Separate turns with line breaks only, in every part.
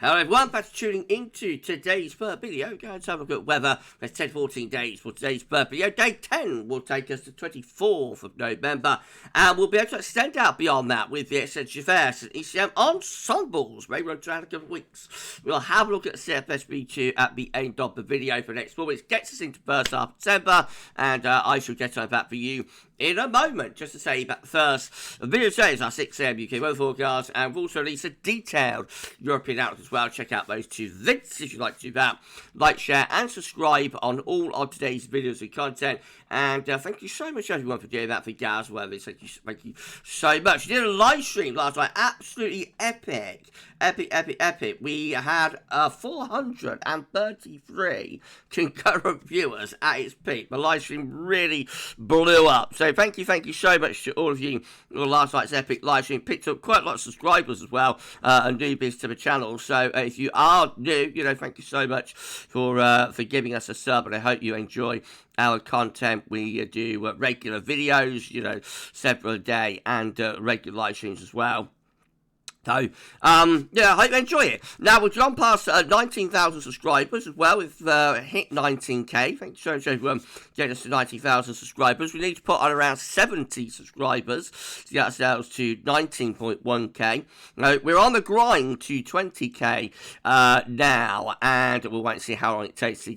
Hello everyone, thanks for tuning into today's Perth video. Going to have a look at weather. There's 10-14 days for today's Perth video. Day 10 will take us to 24th of November, and we'll be able to extend out beyond that with the GFS and ECM ensembles. Maybe run around a couple of weeks. We'll have a look at the CFS V2 at the end of the video for next 4 weeks. Gets us into first half of December, and I shall get on that for you in a moment. Just to say that first, the video today is our 6 AM UK weather forecast, and we'll also release a detailed European outlook as well. Check out those two vids if you'd like to do that. Like, share, and subscribe on all of today's videos and content. And thank you so much, everyone, for doing that for GavsWeatherVids. Thank you so much. We did a live stream last night. Absolutely epic. Epic. We had 433 concurrent viewers at its peak. The live stream really blew up. So thank you so much to all of you. Last night's epic live stream picked up quite a lot of subscribers as well, and newbies to the channel. So if you are new, thank you so much for giving us a sub, and I hope you enjoy our content. We do regular videos, several a day, and regular live streams as well. So, I hope you enjoy it. Now, we've gone past 19,000 subscribers as well. We've hit 19k. Thanks so much, everyone, getting us to 19,000 subscribers. We need to put on around 70 subscribers to get ourselves to 19.1k. We're on the grind to 20k now, and we'll wait and see how long it takes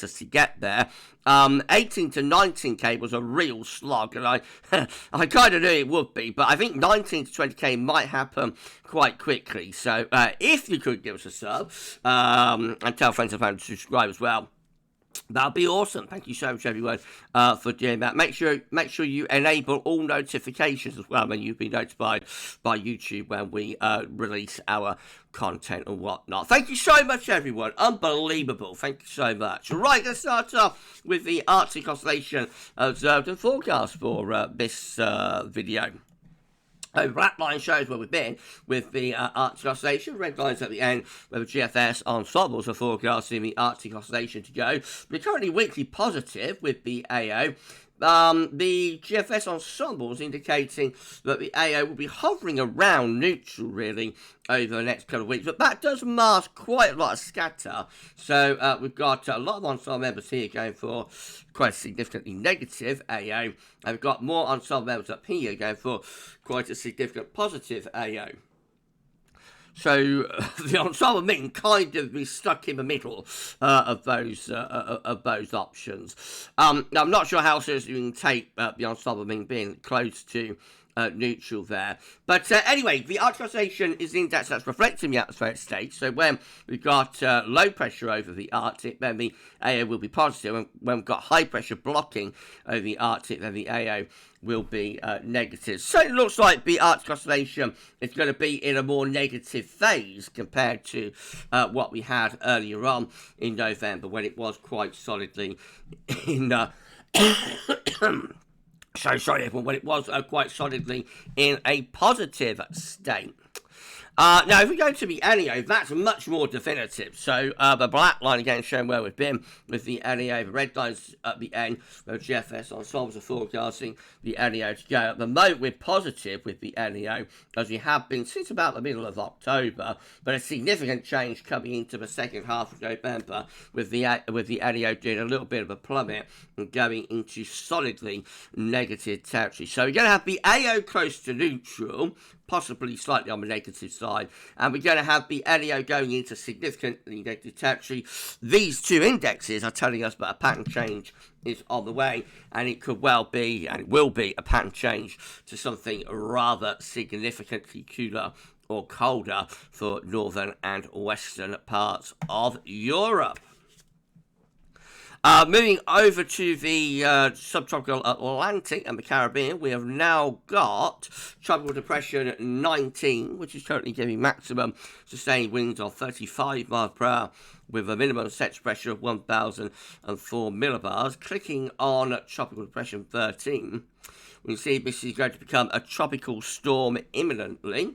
us to get there. 18 to 19k was a real slog, and I kind of knew it would be, but I think 19 to 20k might happen quite quickly. So if you could give us a sub, and tell friends and family to subscribe as well, that'd be awesome. Thank you so much, everyone, for doing that. Make sure you enable all notifications as well, and you'll be notified by YouTube when we release our content and whatnot. Thank you so much, everyone. Unbelievable. Thank you so much. Right, let's start off with the Arctic oscillation observed and forecast for this video. Black line shows where we've been with the Arctic oscillation. Red lines at the end where the GFS ensembles are forecasting the Arctic oscillation to go. We're currently weekly positive with the AO. The GFS ensembles indicating that the AO will be hovering around neutral, really, over the next couple of weeks. But that does mask quite a lot of scatter. So we've got a lot of ensemble members here going for quite a significantly negative AO. And we've got more ensemble members up here going for quite a significant positive AO. So the ensemble mean kind of be stuck in the middle of those options. Now I'm not sure how seriously you can take the ensemble mean being close to neutral there. But anyway, the Arctic oscillation is the index that's reflecting the atmospheric state. So when we've got low pressure over the Arctic, then the AO will be positive. And when we've got high pressure blocking over the Arctic, then the AO will be negative. So it looks like the Arctic oscillation is going to be in a more negative phase compared to what we had earlier on in November, when it was quite solidly in when it was quite solidly in a positive state. Now, if we go to the NEO, that's much more definitive. So, the black line again showing where we've been with the NEO. The red lines at the end, where GFS ensembles are forecasting the NEO to go. At the moment, we're positive with the NEO, as we have been since about the middle of October. But a significant change coming into the second half of November, with the NEO doing a little bit of a plummet and going into solidly negative territory. So, we're going to have the AO close to neutral, possibly slightly on the negative side, and we're going to have the NEO going into significantly negative territory. These two indexes are telling us that a pattern change is on the way, and it could well be, and it will be, a pattern change to something rather significantly cooler or colder for northern and western parts of Europe. Moving over to the subtropical Atlantic and the Caribbean, we have now got Tropical Depression 19, which is currently giving maximum sustained winds of 35 miles per hour with a minimum set pressure of 1,004 millibars. Clicking on Tropical Depression 13, we see this is going to become a tropical storm imminently.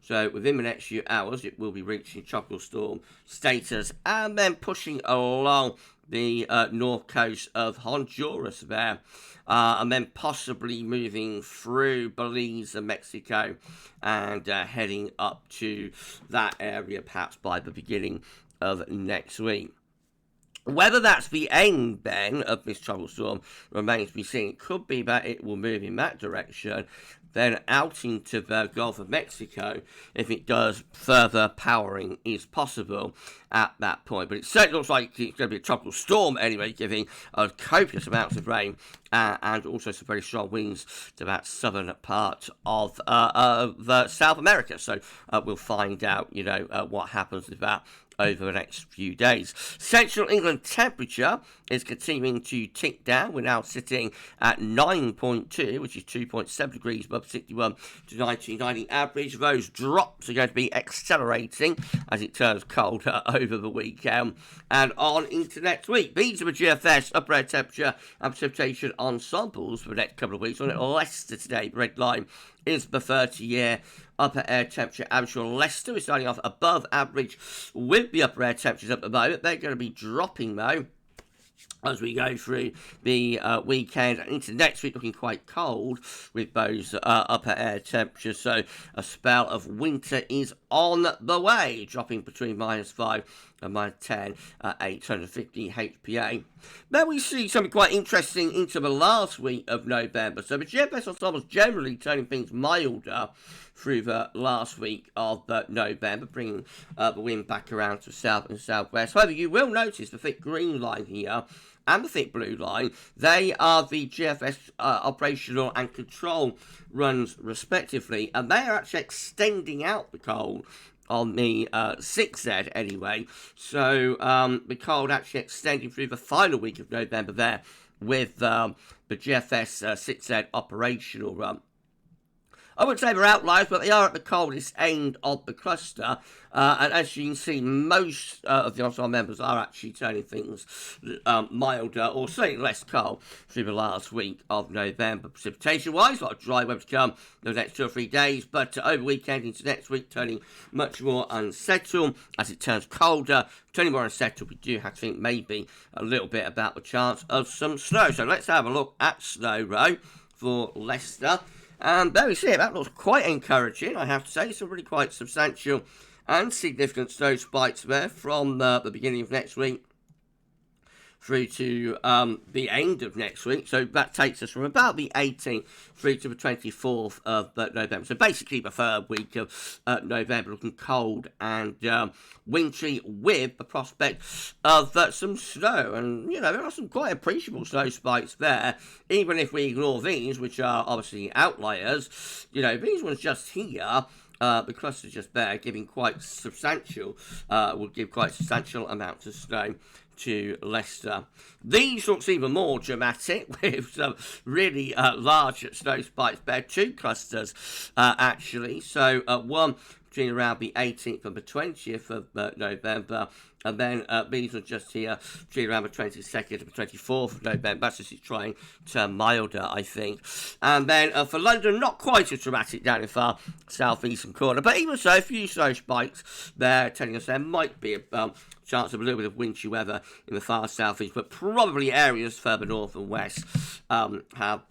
So within the next few hours, it will be reaching tropical storm status and then pushing along the north coast of Honduras there, and then possibly moving through Belize and Mexico and heading up to that area perhaps by the beginning of next week. Whether that's the end, then, of this tropical storm remains to be seen. It could be that it will move in that direction, then out into the Gulf of Mexico. If it does, further powering is possible at that point. But it certainly looks like it's going to be a tropical storm anyway, giving copious amounts of rain and also some very strong winds to that southern part of South America. So we'll find out, what happens with that over the next few days. Central England temperature is continuing to tick down. We're now sitting at 9.2, which is 2.7 degrees above 61 to 1990 average. Those drops are going to be accelerating as it turns colder over the weekend and on into next week. These are the GFS upper air temperature and precipitation ensembles for the next couple of weeks. On Leicester today, the red line is the 30-year upper air temperature average for Leicester. We're starting off above average with the upper air temperatures at the moment. They're going to be dropping, though, as we go through the weekend and into next week, looking quite cold with those upper air temperatures. So a spell of winter is on the way, dropping between -5 and -10 at 850 HPA. Then we see something quite interesting into the last week of November. So the GFS ensembles generally turning things milder through the last week of November, bringing the wind back around to south and southwest. However, you will notice the thick green line here and the thick blue line. They are the GFS operational and control runs respectively, and they are actually extending out the cold on the 6Z anyway. So the cold actually extending through the final week of November there with the GFS 6Z operational run. I wouldn't say they're outliers, but they are at the coldest end of the cluster. And as you can see, most of the ensemble members are actually turning things milder or certainly less cold through the last week of November. Precipitation-wise, a lot of dry weather to come the next 2 or 3 days, but over the weekend into next week, turning much more unsettled as it turns colder. Turning more unsettled, we do have to think maybe a little bit about the chance of some snow. So let's have a look at snow row for Leicester. And there we see it. That looks quite encouraging, I have to say. Some really quite substantial and significant snow spikes there from the beginning of next week through to the end of next week. So that takes us from about the 18th through to the 24th of November. So basically the third week of November, looking cold and wintry with the prospect of some snow. And, there are some quite appreciable snow spikes there, even if we ignore these, which are obviously outliers. These ones just here, the cluster just there, giving quite substantial, will give quite substantial amounts of snow to Leicester. These looks even more dramatic with some really large snow spikes there. 2 clusters actually. So one between around the 18th and the 20th of November. And then these are just here between around the 22nd and the 24th of November. That's just trying to turn milder, I think. And then for London, not quite as dramatic down in far southeastern corner. But even so, a few snow spikes there telling us there might be a chance of a little bit of wintry weather in the far southeast, but probably areas further north and west have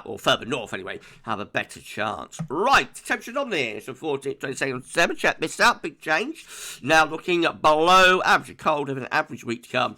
or further north anyway, have a better chance. Right, temperature on there, so 14th, 22nd of December. Check this out, big change. Now looking at below average, colder than an average week to come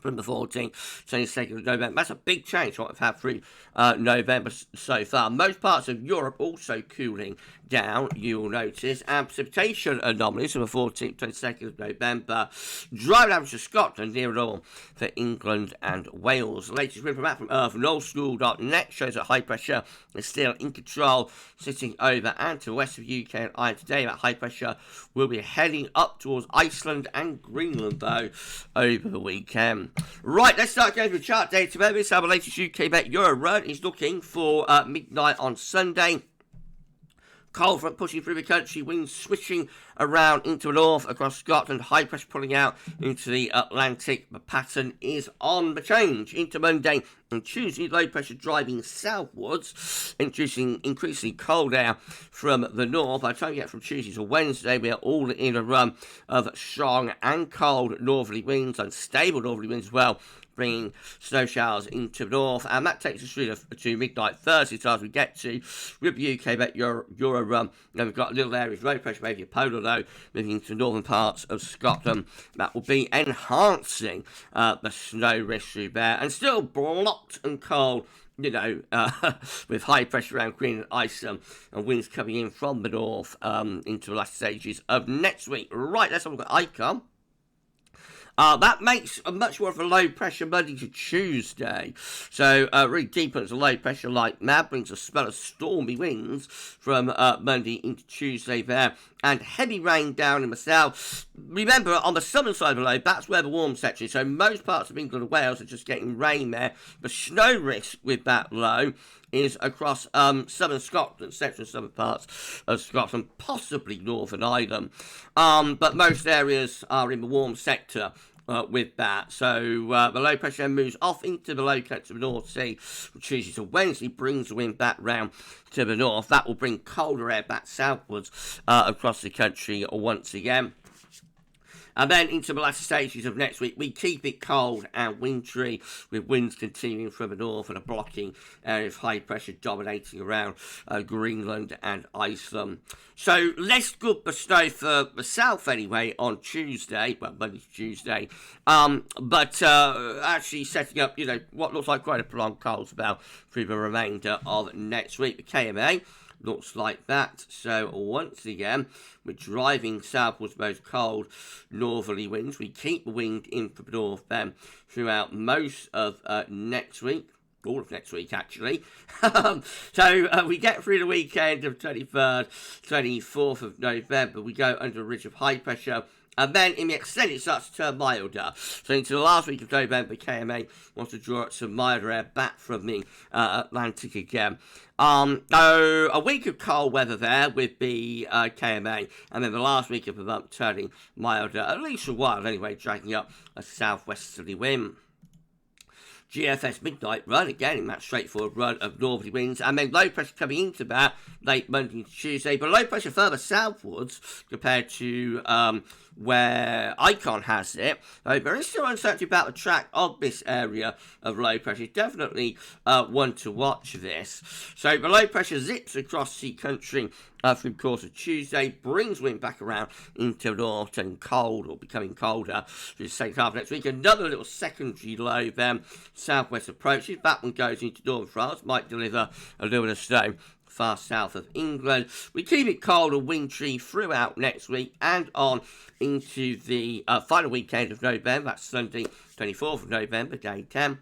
from the 14th, 22nd of November. That's a big change from what we've had through November so far. Most parts of Europe also cooling down, you'll notice. And precipitation anomalies from the 14th, 22nd of November. Dry average to Scotland, near normal for England and Wales. The latest wind from that from earth.nolschool.net shows that high pressure is still in control, sitting over and to the west of UK and Ireland today. That high pressure will be heading up towards Iceland and Greenland, though, over the weekend. Right, let's start going through chart data. This is our latest UK bet Euro run is looking for midnight on Sunday. Cold front pushing through the country, winds switching around into the north across Scotland, high pressure pulling out into the Atlantic. The pattern is on the change into Monday and Tuesday. Low pressure driving southwards, introducing increasingly cold air from the north. By the time you get from Tuesday to Wednesday, we are all in a run of strong and cold northerly winds, unstable northerly winds as well, bringing snow showers into the north, and that takes us through to midnight Thursday. So as we get to with the UK, but Euro run, then we've got little areas low pressure, maybe a polar low, moving into the northern parts of Scotland. That will be enhancing the snow risk through there, and still blocked and cold, you know, with high pressure around Greenland, Iceland, and winds coming in from the north into the last stages of next week. Right, let's have a look at ICOM. That makes a much more of a low pressure Monday to Tuesday. So really deepens the low pressure like mad, brings a spell of stormy winds from Monday into Tuesday there, and heavy rain down in the south. Remember, on the southern side of the low, that's where the warm section is. So most parts of England and Wales are just getting rain there. The snow risk with that low is across southern Scotland, central southern parts of Scotland, possibly Northern Ireland. But most areas are in the warm sector with that. So the low pressure moves off into the low country of the North Sea, which Tuesday to Wednesday brings the wind back round to the north. That will bring colder air back southwards across the country once again. And then into the latter stages of next week, we keep it cold and wintry, with winds continuing from the north and a blocking area of high pressure dominating around Greenland and Iceland. So less good snow for the south anyway on Tuesday, well, Monday to Tuesday, but actually setting up, you know, what looks like quite a prolonged cold spell through the remainder of next week. The KMA looks like that. So once again, we're driving southwards most cold northerly winds. We keep the wind in from the north then throughout most of next week. All of next week, actually. So we get through the weekend of 23rd, 24th of November. We go under a ridge of high pressure. And then in the extent, it starts to turn milder. So into the last week of November, KMA wants to draw some milder air back from the Atlantic again. A week of cold weather there with the KMA, and then the last week of the month turning milder, at least for a while anyway, dragging up a southwesterly wind. GFS midnight run, again in that straightforward run of northerly winds, and then low pressure coming into that late Monday to Tuesday, but low pressure further southwards compared to where Icon has it. There is still uncertainty about the track of this area of low pressure. Definitely one to watch this. So the low pressure zips across the country through the course of Tuesday, brings wind back around into the north, turning cold or becoming colder through the second half of next week. Another little secondary low then, southwest approaches. That one goes into northern France, might deliver a little bit of snow far south of England. We keep it cold and wintry throughout next week and on into the final weekend of November. That's Sunday, 24th of November, day 10.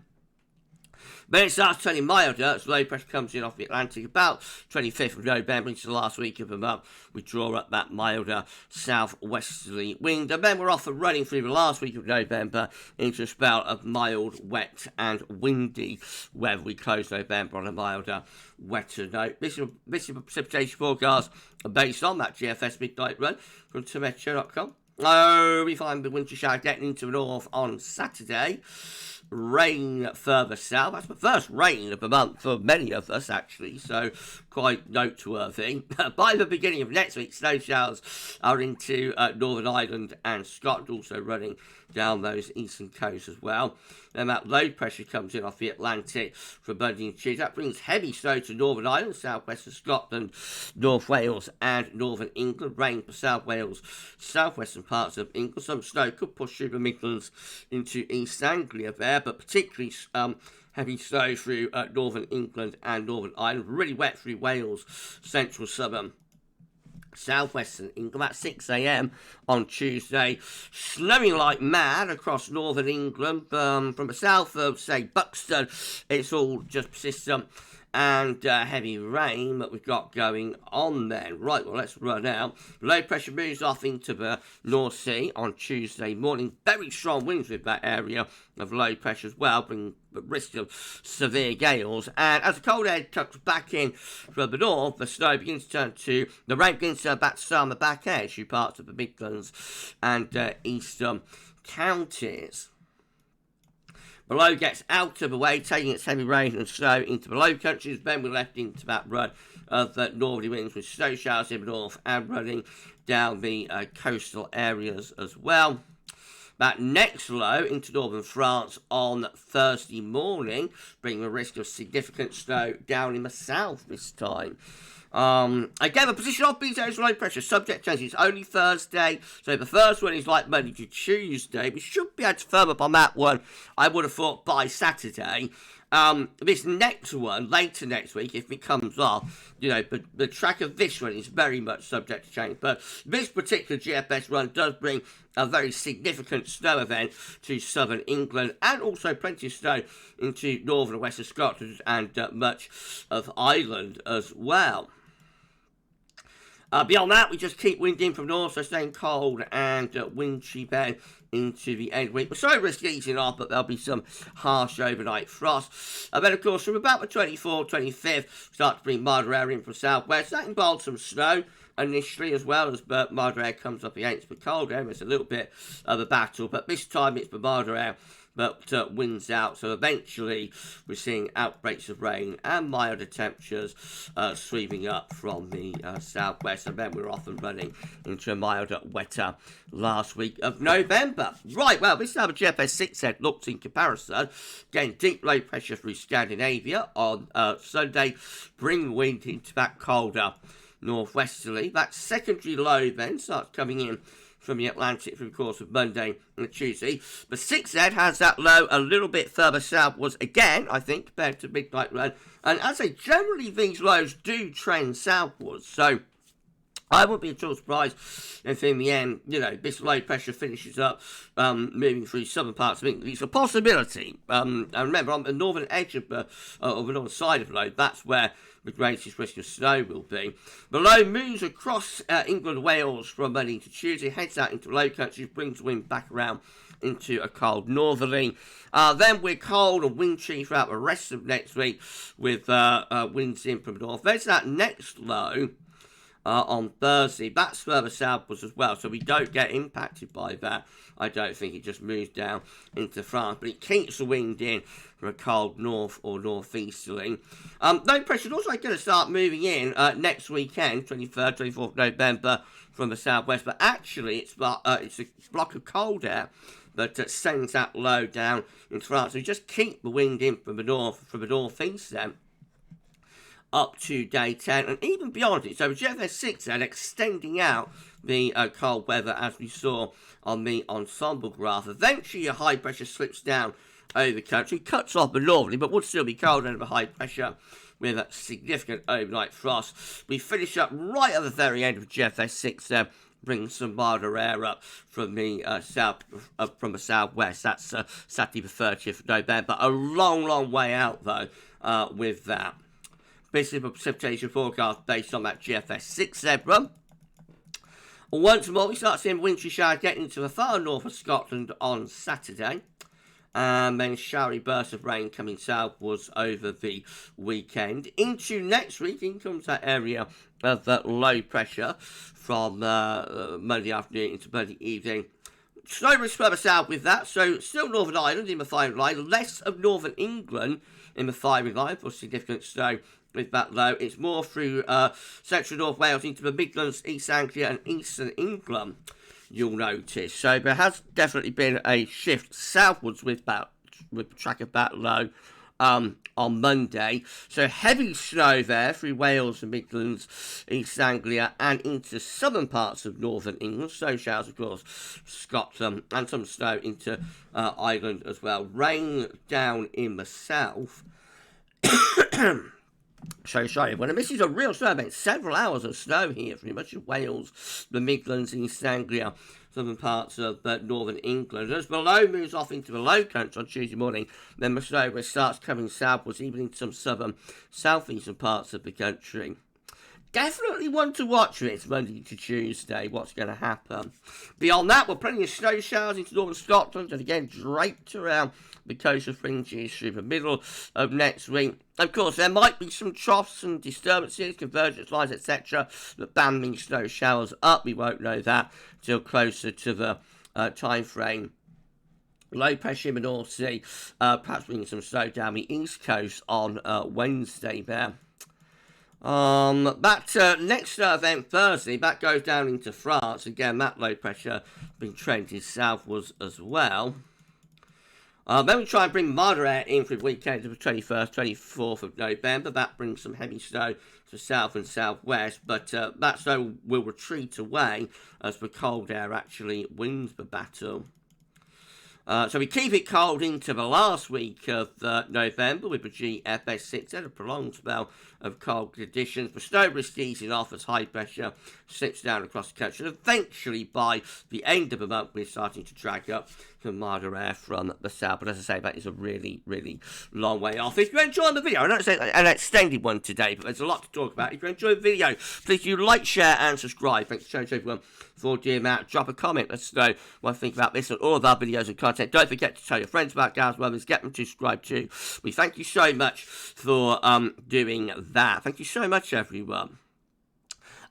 Then it starts turning milder as low pressure comes in off the Atlantic about 25th of November into the last week of the month. We draw up that milder southwesterly wind, and then we're off and running through the last week of November into a spell of mild, wet and windy weather. We close November on a milder, wetter note. This is a precipitation forecast based on that GFS midnight run from Meteo.com. We find the winter shower getting into the north on Saturday. Rain further south. That's the first rain of the month for many of us, actually, so quite noteworthy. By the beginning of next week, snow showers are into Northern Ireland and Scotland, also running down those eastern coasts as well. Then that low pressure comes in off the Atlantic from Monday and Tuesday. That brings heavy snow to Northern Ireland, southwestern Scotland, North Wales and Northern England. Rain for South Wales, southwestern parts of England. Some snow could push through the Midlands into East Anglia there, but particularly heavy snow through Northern England and Northern Ireland. Really wet through Wales, central southern southwestern England at 6 a.m. on Tuesday. Snowing like mad across northern England. From the south of, say, Buxton, it's all just persistent and heavy rain that we've got going on then. Right, well, let's run out. Low pressure moves off into the North Sea on Tuesday morning. Very strong winds with that area of low pressure as well, bringing the risk of severe gales. And as the cold air tucks back in from the north, the snow begins to turn to, the rain begins to turn back to start on the back edge through parts of the Midlands and eastern counties. Below gets out of the way, taking its heavy rain and snow into the Low Countries. Then we're left into that run of northerly winds with snow showers in the north and running down the coastal areas as well. That next low into northern France on Thursday morning, bringing the risk of significant snow down in the south this time. Again, the position of these areas of low pressure, subject change. It's only Thursday, so the first one is like Monday to Tuesday. We should be able to firm up on that one, I would have thought, by Saturday. This next one, later next week, if it comes off, you know, the track of this one is very much subject to change. But this particular GFS run does bring a very significant snow event to southern England, and also plenty of snow into northern and western Scotland and much of Ireland as well. Beyond that, we just keep wind in from north, so staying cold and wintry then into the end of the week. We're so risk easing off, but there'll be some harsh overnight frost. And then, of course, from about the 24th, 25th, start to bring milder air in from southwest. That involves some snow initially, as well as milder air comes up against the cold air. It's a little bit of a battle, but this time it's the milder air but winds out, so eventually we're seeing outbreaks of rain and milder temperatures sweeping up from the southwest, and then we're off and running into a milder, wetter last week of November. Right, well, this is how the GFS 6 head looked in comparison. Again, deep low pressure through Scandinavia on Sunday, bringing wind into that colder northwesterly. That secondary low then starts coming in from the Atlantic through the course of Monday and Tuesday. The 6Z has that low a little bit further southwards again, I think, compared to midnight run. And as I say, generally these lows do trend southwards. So I wouldn't be at all surprised if in the end, you know, this low pressure finishes up moving through southern parts of England. It's a possibility. And remember, on the northern edge of the northern side of the low, that's where the greatest risk of snow will be. The low moves across England and Wales from Monday to Tuesday, heads out into the Low Countries, brings wind back around into a cold northerly. Then we're cold and wintry throughout the rest of next week with winds in from the north. There's that next low on Thursday. That's further southwards as well, so we don't get impacted by that. I don't think it just moves down into France, but it keeps the wind in from a cold north or northeasterly. Low pressure is also going to start moving in next weekend, 23rd, 24th November, from the southwest, but actually it's a block of cold air that sends that low down into France. So we just keep the wind in from the northeast then, up to day 10 and even beyond it. So GFS 6 then extending out the cold weather as we saw on the ensemble graph. Eventually a high pressure slips down over the country, cuts off the northerly, but would still be cold under the high pressure with a significant overnight frost. We finish up right at the very end of GFS 6 there, bring some milder air up from the from the southwest. That's Saturday the 30th of November. A long way out though with that. This is a precipitation forecast based on that GFS 6 zebra. Once more, we start seeing wintry showers getting into the far north of Scotland on Saturday. And then showery bursts of rain coming southwards over the weekend. Into next week, in comes that area of low pressure from Monday afternoon into Monday evening. Snow risk further south with that, so still Northern Ireland in the firing line, less of Northern England in the firing line for significant snow with that low. It's more through central North Wales into the Midlands, East Anglia and Eastern England, you'll notice. So there has definitely been a shift southwards with the track of that low on Monday. So heavy snow there through Wales and Midlands, East Anglia and into southern parts of northern England. Snow showers, of course, Scotland, and some snow into Ireland as well. Rain down in the south. So sorry, when this is a real snow event, several hours of snow here, pretty much in Wales, the Midlands, East Anglia, southern parts of northern England. As the low moves off into the low country on Tuesday morning, then the snow starts coming southwards, even into some southern, southeastern parts of the country. Definitely one to watch this Monday to Tuesday, what's going to happen. Beyond that, we're plenty of snow showers into northern Scotland, and again, draped around the coastal fringes through the middle of next week. Of course, there might be some troughs and disturbances, convergence lines, etc., that band these snow showers up. We won't know that till closer to the time frame. Low pressure in the North Sea, perhaps bringing some snow down the east coast on Wednesday there. That next event Thursday, that goes down into France. Again, that low pressure being trended southwards as well. Then we try and bring milder air in for the weekend of the 21st, 24th of November. That brings some heavy snow to south and southwest, but that snow will retreat away as the cold air actually wins the battle. So we keep it cold into the last week of November with the GFS V2, a prolonged spell of cold conditions. The snow risk easing off as high pressure slips down across the country. And eventually, by the end of the month, we're starting to drag up some milder air from the south. But as I say, that is a really, really long way off. If you're enjoying the video, I know it's an extended one today, but there's a lot to talk about. If you enjoy the video, please do like, share, and subscribe. Thanks so much, everyone, for doing that. Drop a comment. Let us know what you think about this and all of our videos and content. Don't forget to tell your friends about GavsWeatherVids. Get them to subscribe too. We thank you so much for doing that. Thank you so much, everyone.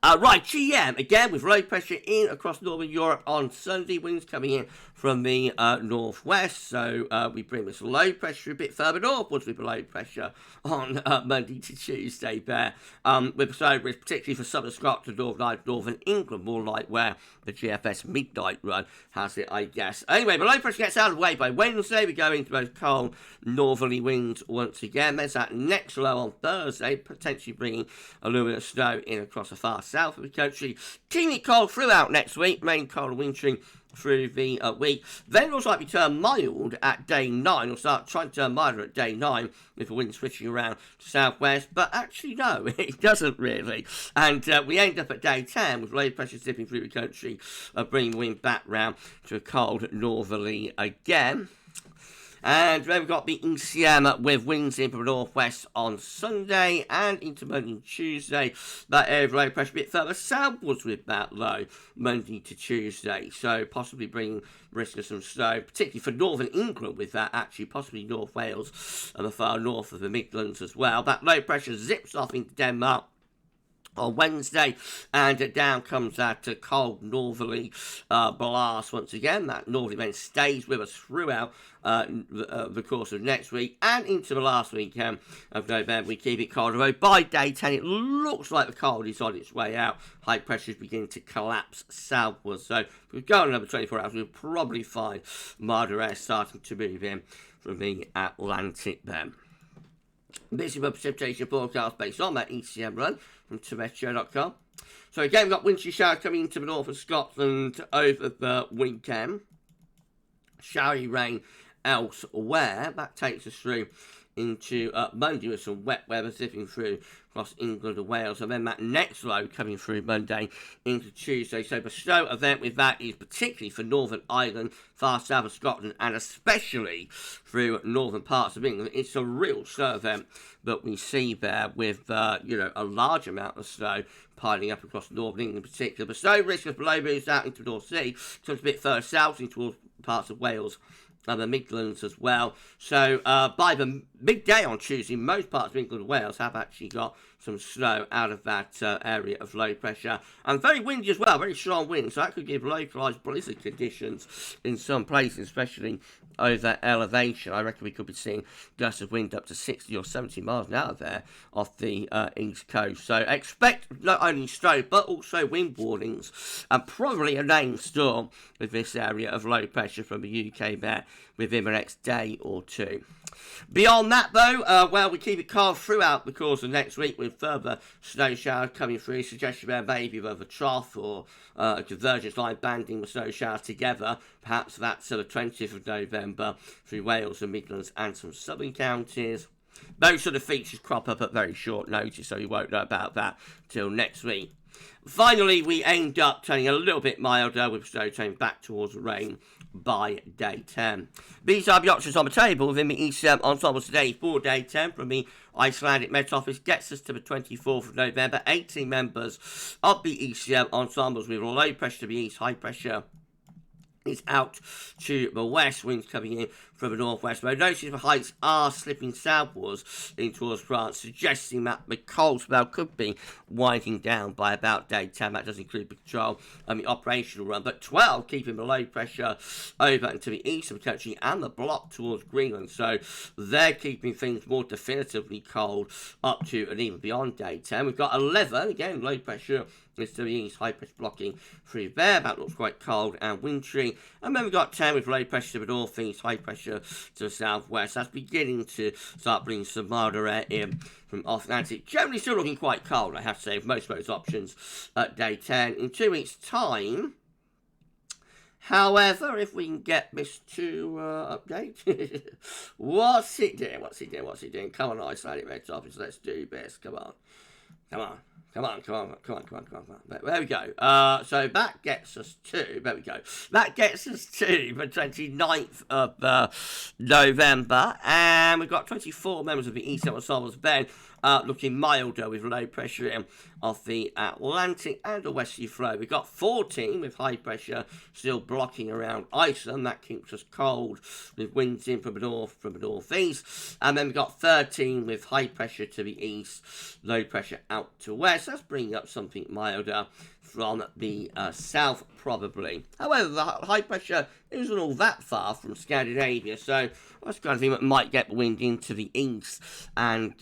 Right, GM, again, with low pressure in across northern Europe on Sunday. Winds coming in from the northwest, so we bring this low pressure a bit further northwards with the low pressure on Monday to Tuesday there. With snow risk, particularly for southern Scotland, northern England, more like where the GFS midnight run has it, I guess. Anyway, the low pressure gets out of the way by Wednesday. We go into those cold northerly winds once again. There's that next low on Thursday, potentially bringing a little bit of snow in across the far south of the country. Teeny cold throughout next week, rain, cold and wintering through the week. Then it'll likely turn mild at day 9. We'll start trying to turn milder at day 9 with the wind switching around to southwest, but actually no, it doesn't really. And we end up at day 10 with low pressure zipping through the country, bringing wind back round to a cold northerly again. And then we've got the ECM with winds in from the northwest on Sunday and into Monday and Tuesday. That area of low pressure a bit further southwards with that low Monday to Tuesday. So possibly bringing risk of some snow, particularly for northern England with that, actually possibly North Wales and the far north of the Midlands as well. That low pressure zips off into Denmark on Wednesday, and down comes that cold northerly blast once again. That northerly wind stays with us throughout the course of next week and into the last weekend of November. We keep it cold, although by day 10 it looks like the cold is on its way out. High pressure is beginning to collapse southwards, so if we go on another 24 hours, we'll probably find milder air starting to move in from the Atlantic then. This is a precipitation forecast based on that ECM run from Terrestrial.com. So again, we've got wintry showers coming into the north of Scotland over the weekend. Showery rain elsewhere. That takes us through into Monday with some wet weather zipping through across England and Wales, and then that next low coming through Monday into Tuesday. So the snow event with that is particularly for Northern Ireland, far south of Scotland, and especially through northern parts of England. It's a real snow event that we see there with, a large amount of snow piling up across northern England in particular. The snow risk of below moves out into the North Sea, comes a bit further south into parts of Wales and the Midlands as well. So by the midday on Tuesday, most parts of England and Wales have actually got some snow out of that area of low pressure. And very windy as well, very strong winds. So that could give localised blizzard conditions in some places, especially over elevation. I reckon we could be seeing gusts of wind up to 60 or 70 miles an hour there off the east coast. So expect not only snow, but also wind warnings and probably a rainstorm with this area of low pressure from the UK there within the next day or two. Beyond that, though, we keep it cold throughout the course of next week with further snow showers coming through. Suggestion there maybe of a trough or a convergence line banding the snow showers together. Perhaps that's the 20th of November through Wales and Midlands and some southern counties. Those sort of features crop up at very short notice, so we won't know about that till next week. Finally, we end up turning a little bit milder with snow turning back towards rain by day 10. These are the options on the table within the ECM ensembles today for day 10 from the Icelandic Met Office. Gets us to the 24th of November. 18 members of the ECM ensembles with low pressure to the east, high pressure is out to the west, winds coming in from the northwest. But notice the heights are slipping southwards in towards France, suggesting that the cold spell could be winding down by about day 10. That does include the control and the operational run. But 12 keeping the low pressure over and to the east of the country and the block towards Greenland. So they're keeping things more definitively cold up to and even beyond day 10. We've got 11, again, low pressure is to the east, high pressure blocking through there. That looks quite cold and wintry. And then we've got 10 with low pressure to the northeast, high pressure to the southwest. That's beginning to start bringing some milder air in from off Atlantic. Generally still looking quite cold, I have to say, with most of those options at day 10. In 2 weeks' time, however, if we can get this to update. What's it doing? Come on, Icelandic Red Office, let's do this. Come on. There we go. So that gets us to, the 29th of November. And we've got 24 members of the ECM ensembles then looking milder with low pressure in off the Atlantic and a westerly flow. We've got 14 with high pressure still blocking around Iceland. That keeps us cold with winds in from the northeast. And then we've got 13 with high pressure to the east, low pressure out to west. That's bringing up something milder from the south, probably. However, the high pressure isn't all that far from Scandinavia, so that's the kind of thing that might get the wind into the east and,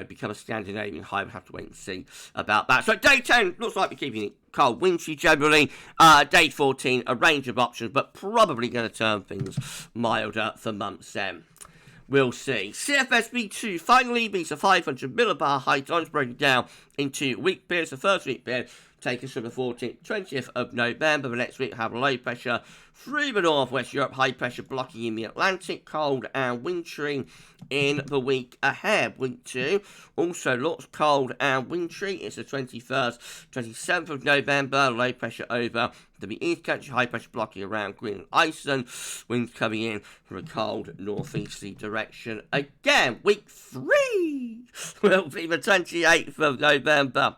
become a Scandinavian high. We'll have to wait and see about that. So day 10 looks like we're keeping it cold, wintry generally. Day 14, a range of options, but probably going to turn things milder for months then. We'll see. CFS V2 finally beats a 500 millibar height on. It's broken down into week periods. The first week period take us from the 14th, 20th of November. The next week have low pressure through the northwest Europe, high pressure blocking in the Atlantic, cold and wintry in the week ahead. Week 2 also looks cold and wintry. It's the 21st, 27th of November, low pressure over to the east country, high pressure blocking around Greenland, Iceland, winds coming in from a cold northeasterly direction. Again, week 3 will be the 28th of November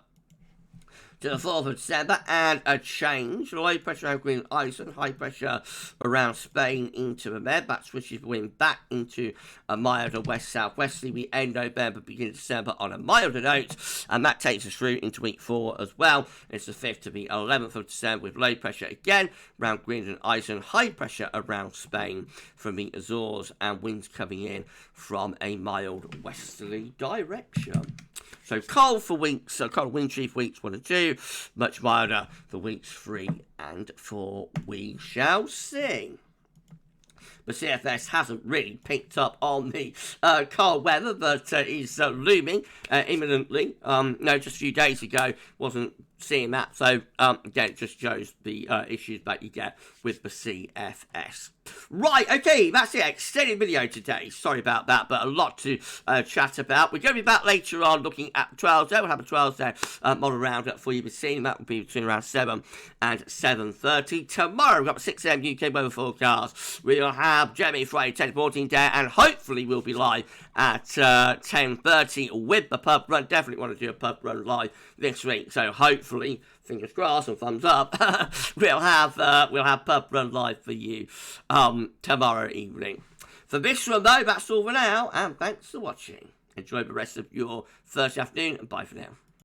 to the 4th of December, and a change. Low pressure around Greenland, Iceland, high pressure around Spain into the Med. That switches the wind back into a milder west-southwesterly. We end November, begin December on a milder note, and that takes us through into week 4 as well. It's the 5th to the 11th of December with low pressure again around Greenland, Iceland, high pressure around Spain from the Azores, and winds coming in from a mild westerly direction. So cold for weeks, cold wintry for weeks 1 and 2, much milder for weeks 3 and 4. We shall see. The CFS hasn't really picked up on the cold weather, but is looming imminently. Just a few days ago, wasn't seeing that. So, again, it just shows the issues that you get with the CFS. Right, okay, that's it. Extended video today. Sorry about that, but a lot to chat about. We're going to be back later on looking at the 12s there. We'll have a 12s there model roundup for you to see. That will be between around 7 and 7:30. Tomorrow, we've got the 6 a.m. UK weather forecast. We'll have Jeremy Friday 10 to 14 there, and hopefully we'll be live at 10:30 with the pub run. Definitely want to do a pub run live this week, so hopefully, fingers crossed and thumbs up, we'll have pub run live for you tomorrow evening. For this one though, that's all for now, and thanks for watching. Enjoy the rest of your Thursday afternoon, and bye for now.